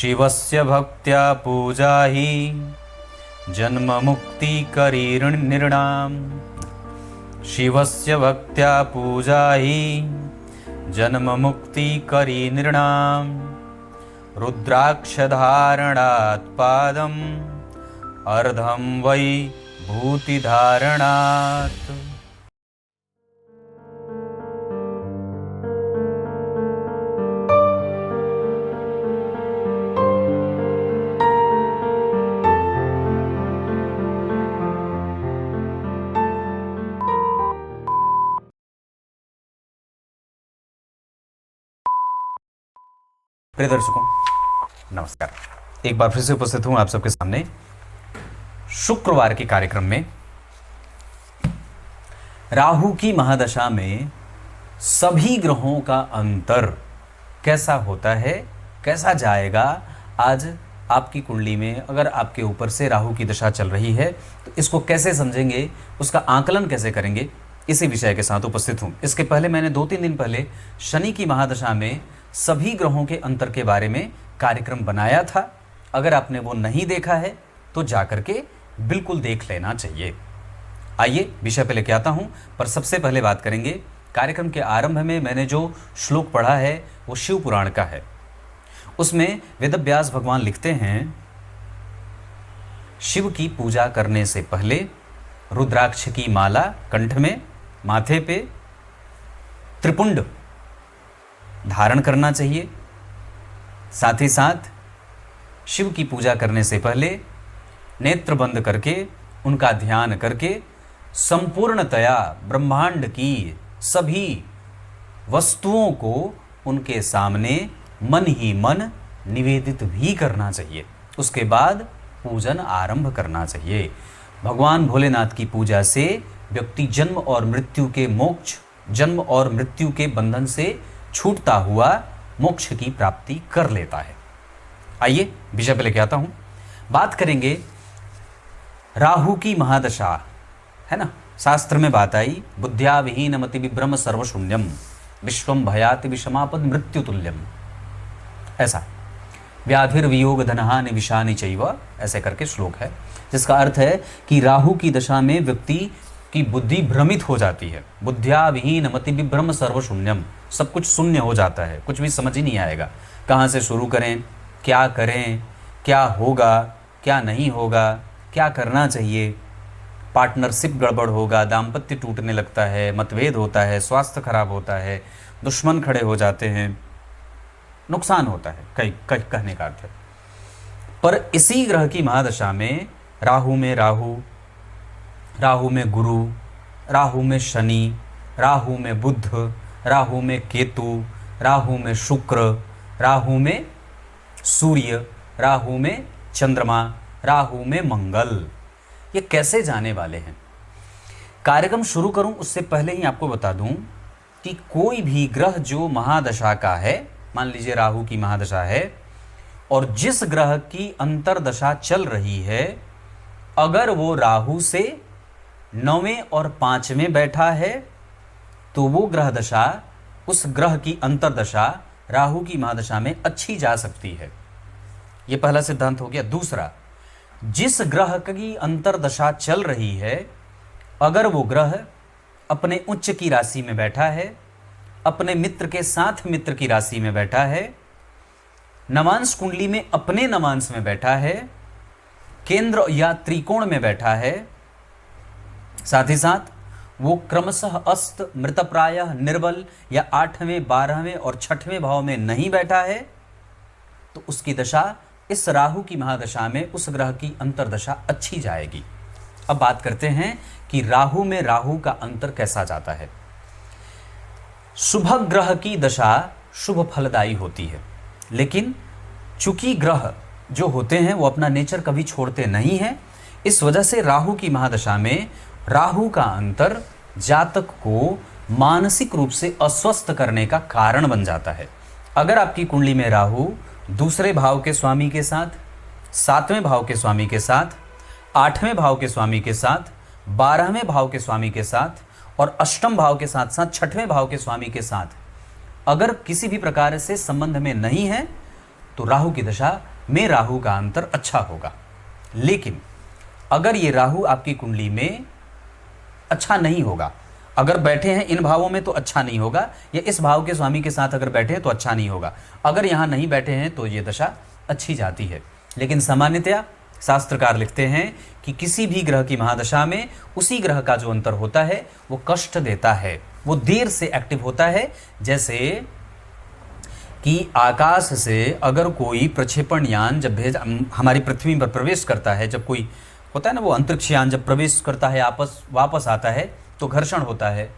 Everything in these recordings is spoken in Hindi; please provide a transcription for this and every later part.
शिवस्य भक्त्या पूजा ही जन्म मुक्ति करी निर्णाम। शिवस्य भक्त्या पूजा ही जन्म मुक्ति करी निर्णाम। रुद्राक्ष धारणात् पादम अर्धम वै भूति धारणात्। प्रिय दर्शकों नमस्कार, एक बार फिर से उपस्थित हूं आप सबके सामने शुक्रवार के कार्यक्रम में। राहु की महादशा में सभी ग्रहों का अंतर कैसा होता है, कैसा जाएगा, आज आपकी कुंडली में अगर आपके ऊपर से राहु की दशा चल रही है तो इसको कैसे समझेंगे, उसका आकलन कैसे करेंगे, इसी विषय के साथ उपस्थित हूं। इसके पहले मैंने 2-3 दिन पहले शनि की महादशा में सभी ग्रहों के अंतर के बारे में कार्यक्रम बनाया था। अगर आपने वो नहीं देखा है तो जाकर के बिल्कुल देख लेना चाहिए। आइए विषय पे लेके आता हूं, पर सबसे पहले बात करेंगे कार्यक्रम के आरंभ में मैंने जो श्लोक पढ़ा है वो शिव पुराण का है। उसमें वेदव्यास भगवान लिखते हैं, शिव की पूजा करने से पहले रुद्राक्ष की माला कंठ में, माथे पे त्रिपुंड धारण करना चाहिए। साथ ही साथ शिव की पूजा करने से पहले नेत्र बंद करके उनका ध्यान करके संपूर्णतया ब्रह्मांड की सभी वस्तुओं को उनके सामने मन ही मन निवेदित भी करना चाहिए। उसके बाद पूजन आरंभ करना चाहिए। भगवान भोलेनाथ की पूजा से व्यक्ति जन्म और मृत्यु के मोक्ष, जन्म और मृत्यु के बंधन से छूटता हुआ मोक्ष की प्राप्ति कर लेता है। आइए विषय पे लेके आता हूं। बात करेंगे राहु की महादशा, है ना। शास्त्र में बात आई, बुद्ध्या विहीन मति विभ्रम सर्वशून्यम विश्वम भयाति विषमापद मृत्यु तुल्यम। ऐसा व्याधिर्वियोग धनहानि विषानि चैव, ऐसे करके श्लोक है, जिसका अर्थ है कि राहु की दशा में व्यक्ति की बुद्धि भ्रमित हो जाती है। बुद्ध्या विहीन मति विभ्रम सर्वशून्यम, सब कुछ शून्य हो जाता है, कुछ भी समझ ही नहीं आएगा। कहाँ से शुरू करें, क्या करें, क्या होगा, क्या नहीं होगा, क्या करना चाहिए। पार्टनरशिप गड़बड़ होगा, दाम्पत्य टूटने लगता है, मतभेद होता है, स्वास्थ्य खराब होता है, दुश्मन खड़े हो जाते हैं, नुकसान होता है, कई कहने का अर्थ है। पर इसी ग्रह की महादशा में राहु में राहु, राहु में गुरु, राहु में शनि, राहु में बुध, राहु में केतु, राहु में शुक्र, राहु में सूर्य, राहु में चंद्रमा, राहु में मंगल, ये कैसे जाने वाले हैं। कार्यक्रम शुरू करूं उससे पहले ही आपको बता दूं कि कोई भी ग्रह जो महादशा का है, मान लीजिए राहु की महादशा है और जिस ग्रह की अंतरदशा चल रही है, अगर वो राहु से 9वें और 5वें बैठा है तो वो ग्रह दशा, उस ग्रह की अंतरदशा राहु की महादशा में अच्छी जा सकती है। ये पहला सिद्धांत हो गया। दूसरा, जिस ग्रह की अंतरदशा चल रही है, अगर वो ग्रह अपने उच्च की राशि में बैठा है, अपने मित्र के साथ मित्र की राशि में बैठा है, नवांश कुंडली में अपने नवांश में बैठा है, केंद्र या त्रिकोण में बैठा है, साथ ही साथ वो क्रमशः अस्त, मृतप्रायः, निर्बल या 8वें, 12वें और 6वें भाव में नहीं बैठा है, तो उसकी दशा इस राहु की महादशा में उस ग्रह की अंतरदशा अच्छी जाएगी। अब बात करते हैं कि राहु में राहु का अंतर कैसा जाता है। शुभ ग्रह की दशा शुभ फलदायी होती है, लेकिन चूंकि ग्रह जो होते हैं वो अपना नेचर कभी छोड़ते नहीं हैं, इस वजह से राहु की महादशा में राहु का अंतर जातक को मानसिक रूप से अस्वस्थ करने का कारण बन जाता है। अगर आपकी कुंडली में राहु दूसरे भाव के स्वामी के साथ, 7वें भाव के स्वामी के साथ, 8वें भाव के स्वामी के साथ, 12वें भाव के स्वामी के साथ और अष्टम भाव के साथ साथ 6वें भाव के स्वामी के साथ अगर किसी भी प्रकार से संबंध में नहीं है तो राहु की दशा में राहु का अंतर अच्छा होगा। लेकिन अगर ये राहु आपकी कुंडली में अच्छा नहीं होगा, अगर बैठे हैं इन भावों में तो अच्छा नहीं होगा, या इस भाव के स्वामी के साथ अगर बैठे हैं तो अच्छा नहीं होगा। अगर यहाँ नहीं बैठे हैं तो ये दशा अच्छी जाती है। लेकिन सामान्यतया शास्त्रकार लिखते हैं कि किसी भी ग्रह की महादशा में उसी ग्रह का जो अंतर होता है वो कष्ट देता है, वो देर से एक्टिव होता है। जैसे कि आकाश से अगर कोई प्रक्षेपण यान जब हमारी पृथ्वी पर प्रवेश करता है, जब कोई होता है ना वो अंतरिक्ष यान जब प्रवेश करता है वापस आता है तो घर्षण होता है,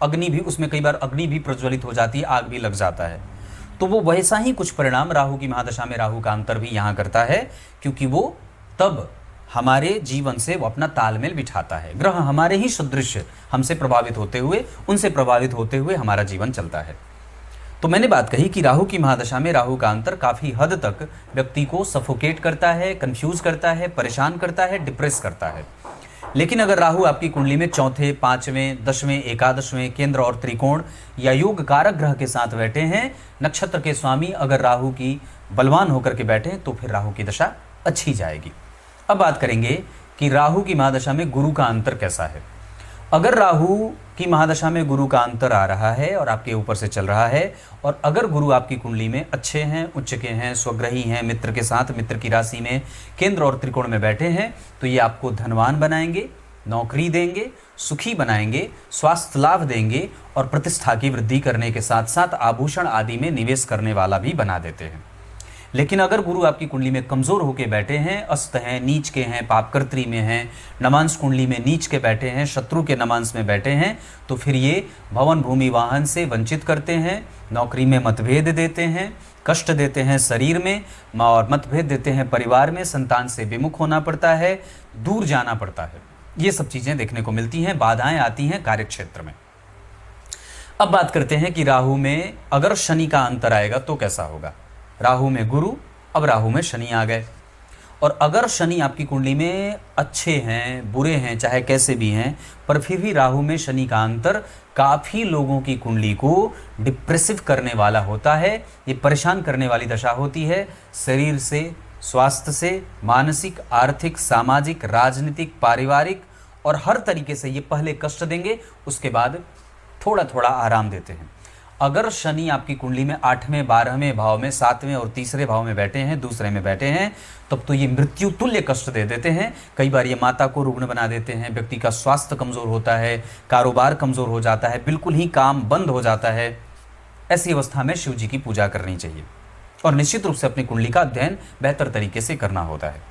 अग्नि भी उसमें कई बार अग्नि भी प्रज्वलित हो जाती है, आग भी लग जाता है। तो वो वैसा ही कुछ परिणाम राहु की महादशा में राहु का अंतर भी यहाँ करता है, क्योंकि वो तब हमारे जीवन से वो अपना तालमेल बिठाता है। ग्रह हमारे ही सदृश हमसे प्रभावित होते हुए, उनसे प्रभावित होते हुए हमारा जीवन चलता है। तो मैंने बात कही कि राहु की महादशा में राहु का अंतर काफ़ी हद तक व्यक्ति को सफोकेट करता है, कंफ्यूज करता है, परेशान करता है, डिप्रेस करता है। लेकिन अगर राहु आपकी कुंडली में चौथे, पांचवें, 10वें, एकादशवें केंद्र और त्रिकोण या योग कारक ग्रह के साथ बैठे हैं, नक्षत्र के स्वामी अगर राहु की बलवान होकर के बैठे हैं, तो फिर राहु की दशा अच्छी जाएगी। अब बात करेंगे कि राहु की महादशा में गुरु का अंतर कैसा है। अगर राहु की महादशा में गुरु का अंतर आ रहा है और आपके ऊपर से चल रहा है, और अगर गुरु आपकी कुंडली में अच्छे हैं, उच्च के हैं, स्वग्रही हैं, मित्र के साथ, मित्र की राशि में केंद्र और त्रिकोण में बैठे हैं, तो ये आपको धनवान बनाएंगे, नौकरी देंगे, सुखी बनाएंगे, स्वास्थ्य लाभ देंगे और प्रतिष्ठा की वृद्धि करने के साथ साथ आभूषण आदि में निवेश करने वाला भी बना देते हैं। लेकिन अगर गुरु आपकी कुंडली में कमज़ोर होकर बैठे हैं, अस्त हैं, नीच के हैं, पापकर्त्री में हैं, नमांश कुंडली में नीच के बैठे हैं, शत्रु के नमांश में बैठे हैं, तो फिर ये भवन भूमि वाहन से वंचित करते हैं, नौकरी में मतभेद देते हैं, कष्ट देते हैं शरीर में, और मतभेद देते हैं परिवार में, संतान से विमुख होना पड़ता है, दूर जाना पड़ता है। ये सब चीज़ें देखने को मिलती हैं, बाधाएं आती हैं कार्यक्षेत्र में। अब बात करते हैं कि राहु में अगर शनि का अंतर आएगा तो कैसा होगा। राहु में गुरु, अब राहु में शनि आ गए, और अगर शनि आपकी कुंडली में अच्छे हैं, बुरे हैं, चाहे कैसे भी हैं, पर फिर भी राहु में शनि का अंतर काफ़ी लोगों की कुंडली को डिप्रेसिव करने वाला होता है। ये परेशान करने वाली दशा होती है, शरीर से, स्वास्थ्य से, मानसिक, आर्थिक, सामाजिक, राजनीतिक, पारिवारिक और हर तरीके से ये पहले कष्ट देंगे, उसके बाद थोड़ा थोड़ा आराम देते हैं। अगर शनि आपकी कुंडली में 8वें, 12वें भाव में, 7वें और तीसरे भाव में बैठे हैं, दूसरे में बैठे हैं, तब तो ये मृत्यु तुल्य कष्ट दे देते हैं। कई बार ये माता को रुग्ण बना देते हैं, व्यक्ति का स्वास्थ्य कमज़ोर होता है, कारोबार कमज़ोर हो जाता है, बिल्कुल ही काम बंद हो जाता है। ऐसी अवस्था में शिव जी की पूजा करनी चाहिए और निश्चित रूप से अपनी कुंडली का अध्ययन बेहतर तरीके से करना होता है।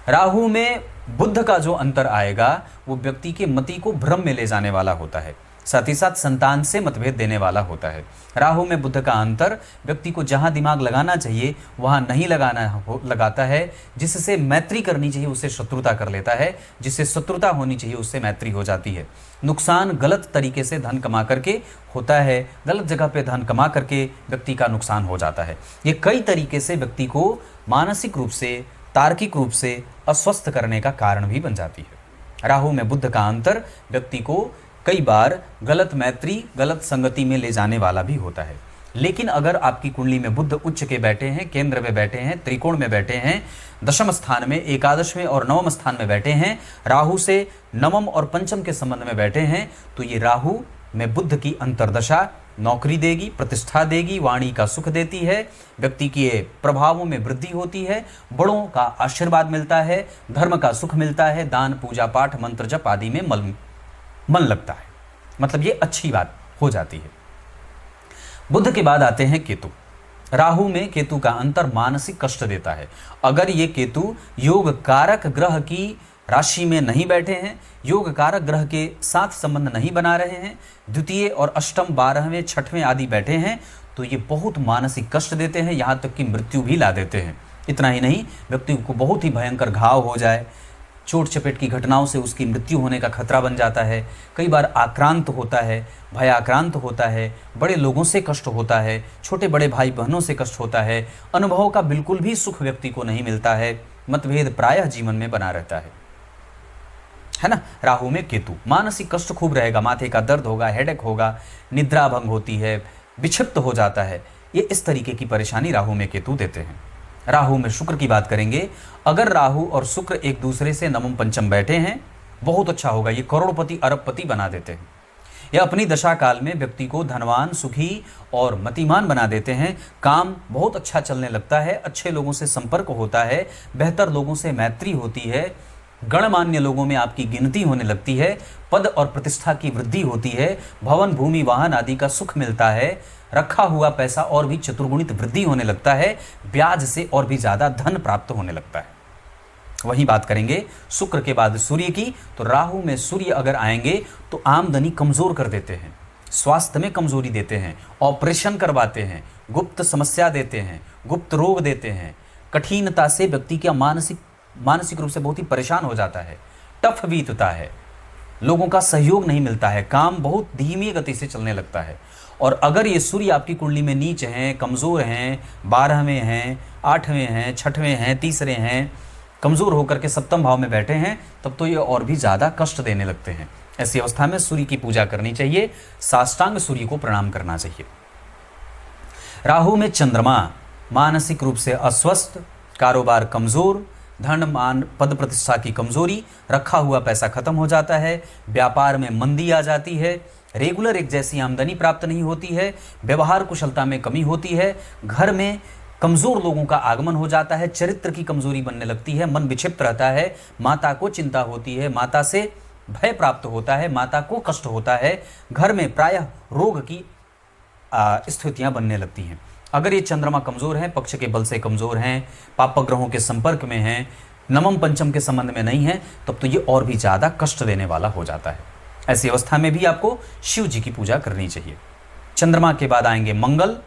राहु में बुध का जो अंतर आएगा वो व्यक्ति के मति को भ्रम में ले जाने वाला होता है, साथ ही साथ संतान से मतभेद देने वाला होता है। राहु में बुध का अंतर व्यक्ति को जहां दिमाग लगाना चाहिए वहां नहीं लगाता है, जिससे मैत्री करनी चाहिए उससे शत्रुता कर लेता है, जिससे शत्रुता होनी चाहिए उससे मैत्री हो जाती है। नुकसान गलत तरीके से धन कमा करके होता है, गलत जगह पे धन कमा करके व्यक्ति का नुकसान हो जाता है। ये कई तरीके से व्यक्ति को मानसिक रूप से, तार्किक रूप से अस्वस्थ करने का कारण भी बन जाती है। राहु में बुध का अंतर व्यक्ति को कई बार गलत मैत्री, गलत संगति में ले जाने वाला भी होता है। लेकिन अगर आपकी कुंडली में बुध उच्च के बैठे हैं, केंद्र में बैठे हैं, त्रिकोण में बैठे हैं, दशम स्थान में, एकादश में और नवम स्थान में बैठे हैं, राहु से नवम और पंचम के संबंध में बैठे हैं, तो ये राहु में बुध की अंतर्दशा नौकरी देगी, प्रतिष्ठा देगी, वाणी का सुख देती है, व्यक्ति के प्रभावों में वृद्धि होती है, बड़ों का आशीर्वाद मिलता है, धर्म का सुख मिलता है, दान, पूजा पाठ, मंत्र जप आदि में मन लगता है। मतलब ये अच्छी बात हो जाती है। बुध के बाद आते हैं केतु। राहु में केतु का अंतर मानसिक कष्ट देता है। अगर ये केतु योग कारक ग्रह की राशि में नहीं बैठे हैं, योग कारक ग्रह के साथ संबंध नहीं बना रहे हैं, द्वितीय और अष्टम, 12वें, 6वें आदि बैठे हैं, तो ये बहुत मानसिक कष्ट देते हैं, यहाँ तक कि मृत्यु भी ला देते हैं। इतना ही नहीं, व्यक्ति को बहुत ही भयंकर घाव हो जाए, चोट चपेट की घटनाओं से उसकी मृत्यु होने का खतरा बन जाता है। कई बार आक्रांत होता है, भयाक्रांत होता है, बड़े लोगों से कष्ट होता है, छोटे बड़े भाई बहनों से कष्ट होता है, अनुभव का बिल्कुल भी सुख व्यक्ति को नहीं मिलता है, मतभेद प्रायः जीवन में बना रहता है ना। राहु में केतु, मानसिक कष्ट खूब रहेगा, माथे का दर्द होगा, हेडेक होगा, निद्रा भंग होती है, विक्षिप्त हो जाता है। ये इस तरीके की परेशानी राहु में केतु देते हैं। राहु में शुक्र की बात करेंगे। अगर राहु और शुक्र एक दूसरे से नवम पंचम बैठे हैं, बहुत अच्छा होगा। ये करोड़पति अरबपति बना देते हैं। यह अपनी दशा काल में व्यक्ति को धनवान, सुखी और मतिमान बना देते हैं। काम बहुत अच्छा चलने लगता है, अच्छे लोगों से संपर्क होता है, बेहतर लोगों से मैत्री होती है, गणमान्य लोगों में आपकी गिनती होने लगती है, पद और प्रतिष्ठा की वृद्धि होती है, भवन, भूमि, वाहन आदि का सुख मिलता है, रखा हुआ पैसा और भी चतुर्गुणित वृद्धि होने लगता है, ब्याज से और भी ज्यादा धन प्राप्त होने लगता है। वहीं बात करेंगे शुक्र के बाद सूर्य की, तो राहु में सूर्य अगर आएंगे तो आमदनी कमजोर कर देते हैं, स्वास्थ्य में कमजोरी देते हैं, ऑपरेशन करवाते हैं, गुप्त समस्या देते हैं, गुप्त रोग देते हैं, कठिनता से व्यक्ति का मानसिक रूप से बहुत ही परेशान हो जाता है, टफ बीतता है, लोगों का सहयोग नहीं मिलता है, काम बहुत धीमी गति से चलने लगता है। और अगर ये सूर्य आपकी कुंडली में नीच हैं, कमज़ोर हैं, 12वें हैं, 8वें हैं, 6वें हैं, तीसरे हैं, कमज़ोर होकर के सप्तम भाव में बैठे हैं, तब तो ये और भी ज़्यादा कष्ट देने लगते हैं। ऐसी अवस्था में सूर्य की पूजा करनी चाहिए, साष्टांग सूर्य को प्रणाम करना चाहिए। राहु में चंद्रमा मानसिक रूप से अस्वस्थ, कारोबार कमज़ोर, धन मान पद प्रतिष्ठा की कमजोरी, रखा हुआ पैसा खत्म हो जाता है, व्यापार में मंदी आ जाती है, रेगुलर एक जैसी आमदनी प्राप्त नहीं होती है, व्यवहार कुशलता में कमी होती है, घर में कमजोर लोगों का आगमन हो जाता है, चरित्र की कमजोरी बनने लगती है, मन विक्षिप्त रहता है, माता को चिंता होती है, माता से भय प्राप्त होता है, माता को कष्ट होता है, घर में प्रायः रोग की स्थितियां बनने लगती हैं। अगर ये चंद्रमा कमजोर हैं, पक्ष के बल से कमजोर हैं, पाप ग्रहों के संपर्क में हैं, नवम पंचम के संबंध में नहीं है, तब तो ये और भी ज़्यादा कष्ट देने वाला हो जाता है। ऐसी अवस्था में भी आपको शिव जी की पूजा करनी चाहिए। चंद्रमा के बाद आएंगे मंगल।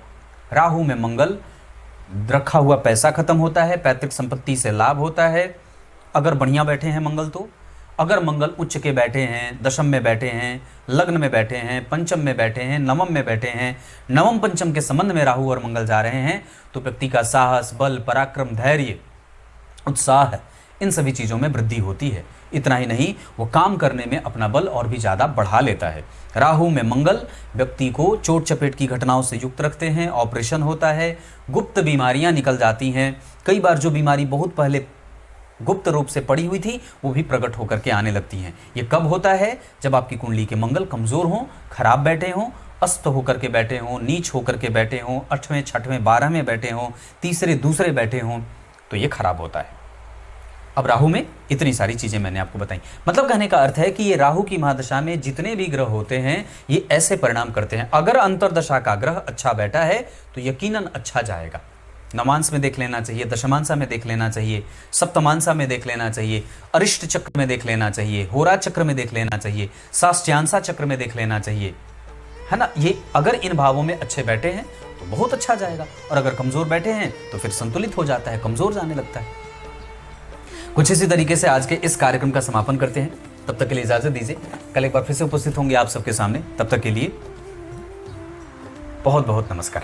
राहु में मंगल, रखा हुआ पैसा खत्म होता है, पैतृक संपत्ति से लाभ होता है अगर बढ़िया बैठे हैं मंगल तो। अगर मंगल उच्च के बैठे हैं, दशम में बैठे हैं, लग्न में बैठे हैं, पंचम में बैठे हैं, नवम में बैठे हैं, नवम पंचम के संबंध में राहु और मंगल जा रहे हैं, तो व्यक्ति का साहस, बल, पराक्रम, धैर्य, उत्साह, इन सभी चीज़ों में वृद्धि होती है। इतना ही नहीं, वो काम करने में अपना बल और भी ज़्यादा बढ़ा लेता है। राहु में मंगल व्यक्ति को चोट चपेट की घटनाओं से युक्त रखते हैं, ऑपरेशन होता है, गुप्त बीमारियां निकल जाती हैं। कई बार जो बीमारी बहुत पहले गुप्त रूप से पड़ी हुई थी, वो भी प्रकट होकर के आने लगती हैं। ये कब होता है? जब आपकी कुंडली के मंगल कमज़ोर हों, खराब बैठे हों, अस्त होकर के बैठे हों, नीच होकर के बैठे हों, 8वें, 6वें, 12वें बैठे हों, तीसरे, दूसरे बैठे हों, तो ये खराब होता है। अब राहु में इतनी सारी चीज़ें मैंने आपको बताई। मतलब कहने का अर्थ है कि ये राहु की महादशा में जितने भी ग्रह होते हैं, ये ऐसे परिणाम करते हैं। अगर अंतरदशा का ग्रह अच्छा बैठा है तो यकीनन अच्छा जाएगा। नवांश में देख लेना चाहिए, दशमांशा में देख लेना चाहिए, सप्तमांशा में देख लेना चाहिए, अरिष्ट चक्र में देख लेना चाहिए, होरा चक्र में देख लेना चाहिए, साष्ट्यांशा चक्र में देख लेना चाहिए, है ना। ये अगर इन भावों में अच्छे बैठे हैं तो बहुत अच्छा जाएगा, और अगर कमजोर बैठे हैं तो फिर संतुलित हो जाता है, कमजोर जाने लगता है। कुछ इसी तरीके से आज के इस कार्यक्रम का समापन करते हैं। तब तक के लिए इजाजत दीजिए। कल एक बार फिर से उपस्थित होंगे आप सबके सामने। तब तक के लिए बहुत बहुत नमस्कार।